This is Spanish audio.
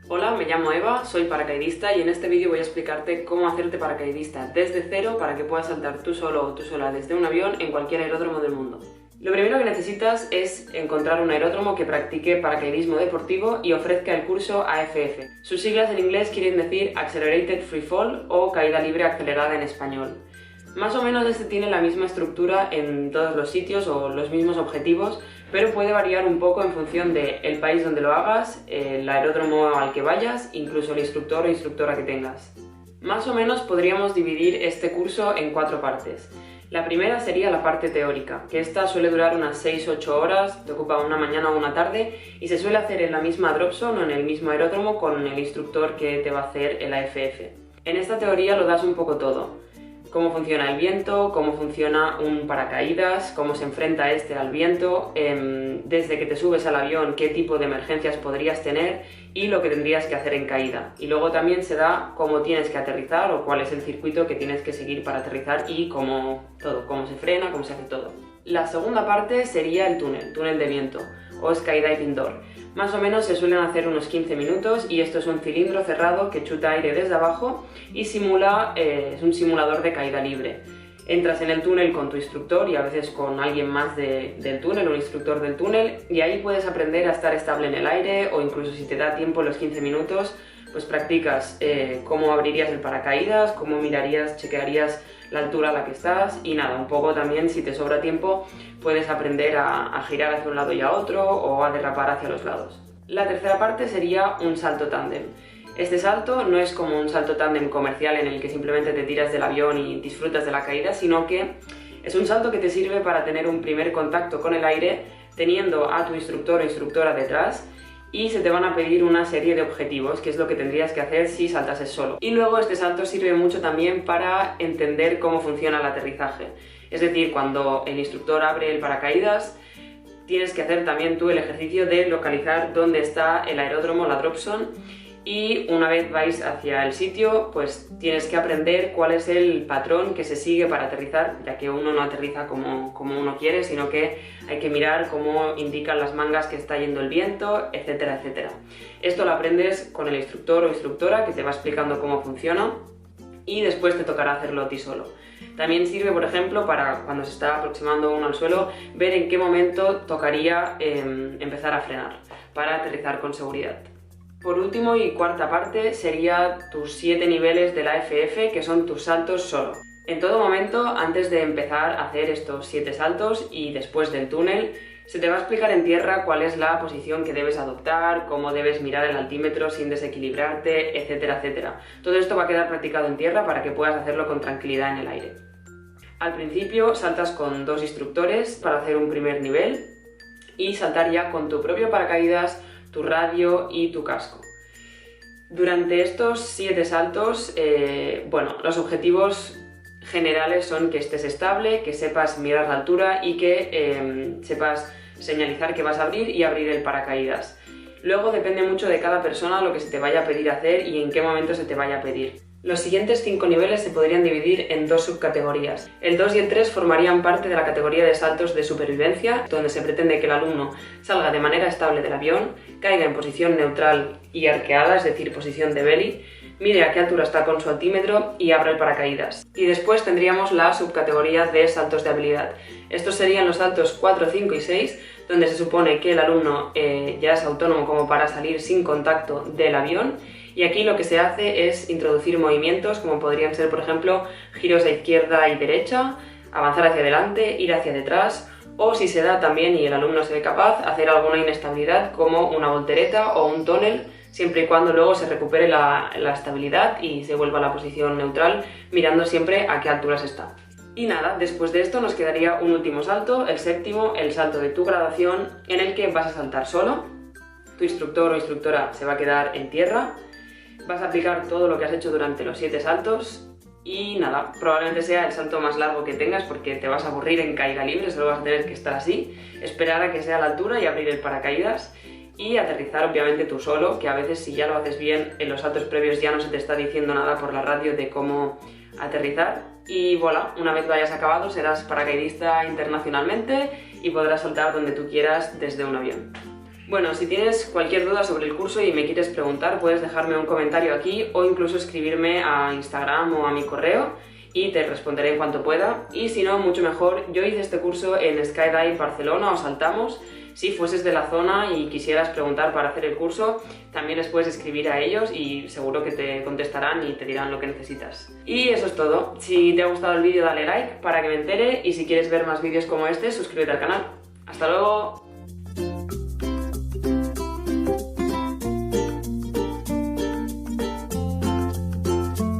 Hola, me llamo Eva, soy paracaidista y en este vídeo voy a explicarte cómo hacerte paracaidista desde cero para que puedas saltar tú solo o tú sola desde un avión en cualquier aeródromo del mundo. Lo primero que necesitas es encontrar un aeródromo que practique paracaidismo deportivo y ofrezca el curso AFF. Sus siglas en inglés quieren decir Accelerated Free Fall o caída libre acelerada en español. Más o menos este tiene la misma estructura en todos los sitios o los mismos objetivos, pero puede variar un poco en función del país donde lo hagas, el aeródromo al que vayas, incluso el instructor o instructora que tengas. Más o menos podríamos dividir este curso en 4 partes. La primera sería la parte teórica, que esta suele durar unas 6-8 horas, te ocupa una mañana o una tarde y se suele hacer en la misma dropzone o en el mismo aeródromo con el instructor que te va a hacer el AFF. En esta teoría lo das un poco todo. Cómo funciona el viento, cómo funciona un paracaídas, cómo se enfrenta este al viento, desde que te subes al avión, qué tipo de emergencias podrías tener y lo que tendrías que hacer en caída. Y luego también se da cómo tienes que aterrizar o cuál es el circuito que tienes que seguir para aterrizar y cómo se frena, cómo se hace todo. La segunda parte sería el túnel de viento o skydive indoor. Más o menos se suelen hacer unos 15 minutos y esto es un cilindro cerrado que chuta aire desde abajo y es un simulador de caída libre. Entras en el túnel con tu instructor y a veces con alguien más del túnel, un instructor del túnel, y ahí puedes aprender a estar estable en el aire o incluso si te da tiempo los 15 minutos, pues practicas cómo abrirías el paracaídas, cómo mirarías, chequearías la altura a la que estás y nada, un poco también si te sobra tiempo puedes aprender a girar hacia un lado y a otro o a derrapar hacia los lados. La tercera parte sería un salto tándem. Este salto no es como un salto tándem comercial en el que simplemente te tiras del avión y disfrutas de la caída, sino que es un salto que te sirve para tener un primer contacto con el aire teniendo a tu instructor o instructora detrás y se te van a pedir una serie de objetivos, que es lo que tendrías que hacer si saltases solo. Y luego este salto sirve mucho también para entender cómo funciona el aterrizaje. Es decir, cuando el instructor abre el paracaídas, tienes que hacer también tú el ejercicio de localizar dónde está el aeródromo, la dropzone, y una vez vais hacia el sitio, pues tienes que aprender cuál es el patrón que se sigue para aterrizar, ya que uno no aterriza como uno quiere, sino que hay que mirar cómo indican las mangas que está yendo el viento, etcétera, etcétera. Esto lo aprendes con el instructor o instructora que te va explicando cómo funciona y después te tocará hacerlo a ti solo. También sirve, por ejemplo, para cuando se está aproximando uno al suelo, ver en qué momento tocaría empezar a frenar para aterrizar con seguridad. Por último y cuarta parte sería tus 7 niveles de la AFF, que son tus saltos solo. En todo momento, antes de empezar a hacer estos 7 saltos y después del túnel, se te va a explicar en tierra cuál es la posición que debes adoptar, cómo debes mirar el altímetro sin desequilibrarte, etcétera, etcétera. Todo esto va a quedar practicado en tierra para que puedas hacerlo con tranquilidad en el aire. Al principio saltas con 2 instructores para hacer un primer nivel y saltar ya con tu propio paracaídas, tu radio y tu casco. Durante estos 7 saltos, los objetivos generales son que estés estable, que sepas mirar la altura y que sepas señalizar que vas a abrir y abrir el paracaídas. Luego depende mucho de cada persona lo que se te vaya a pedir hacer y en qué momento se te vaya a pedir. Los siguientes 5 niveles se podrían dividir en 2 subcategorías. El 2 y el 3 formarían parte de la categoría de saltos de supervivencia, donde se pretende que el alumno salga de manera estable del avión, caiga en posición neutral y arqueada, es decir, posición de belly, mire a qué altura está con su altímetro y abra el paracaídas. Y después tendríamos la subcategoría de saltos de habilidad. Estos serían los saltos 4, 5 y 6, donde se supone que el alumno ya es autónomo como para salir sin contacto del avión. Y aquí lo que se hace es introducir movimientos como podrían ser, por ejemplo, giros a izquierda y derecha, avanzar hacia adelante, ir hacia detrás, o si se da también y el alumno se ve capaz, hacer alguna inestabilidad como una voltereta o un tonel, siempre y cuando luego se recupere la estabilidad y se vuelva a la posición neutral, mirando siempre a qué alturas está. Y nada, después de esto nos quedaría un último salto, el séptimo, el salto de tu graduación, en el que vas a saltar solo, tu instructor o instructora se va a quedar en tierra, vas a aplicar todo lo que has hecho durante los 7 saltos y nada, probablemente sea el salto más largo que tengas porque te vas a aburrir en caída libre, solo vas a tener que estar así, esperar a que sea a la altura y abrir el paracaídas y aterrizar obviamente tú solo, que a veces si ya lo haces bien en los saltos previos ya no se te está diciendo nada por la radio de cómo aterrizar y voilà, una vez lo hayas acabado serás paracaidista internacionalmente y podrás saltar donde tú quieras desde un avión. Bueno, si tienes cualquier duda sobre el curso y me quieres preguntar, puedes dejarme un comentario aquí o incluso escribirme a Instagram o a mi correo y te responderé en cuanto pueda. Y si no, mucho mejor, yo hice este curso en Skydive Barcelona o Saltamos. Si fueses de la zona y quisieras preguntar para hacer el curso, también les puedes escribir a ellos y seguro que te contestarán y te dirán lo que necesitas. Y eso es todo. Si te ha gustado el vídeo, dale like para que me entere y si quieres ver más vídeos como este, suscríbete al canal. ¡Hasta luego!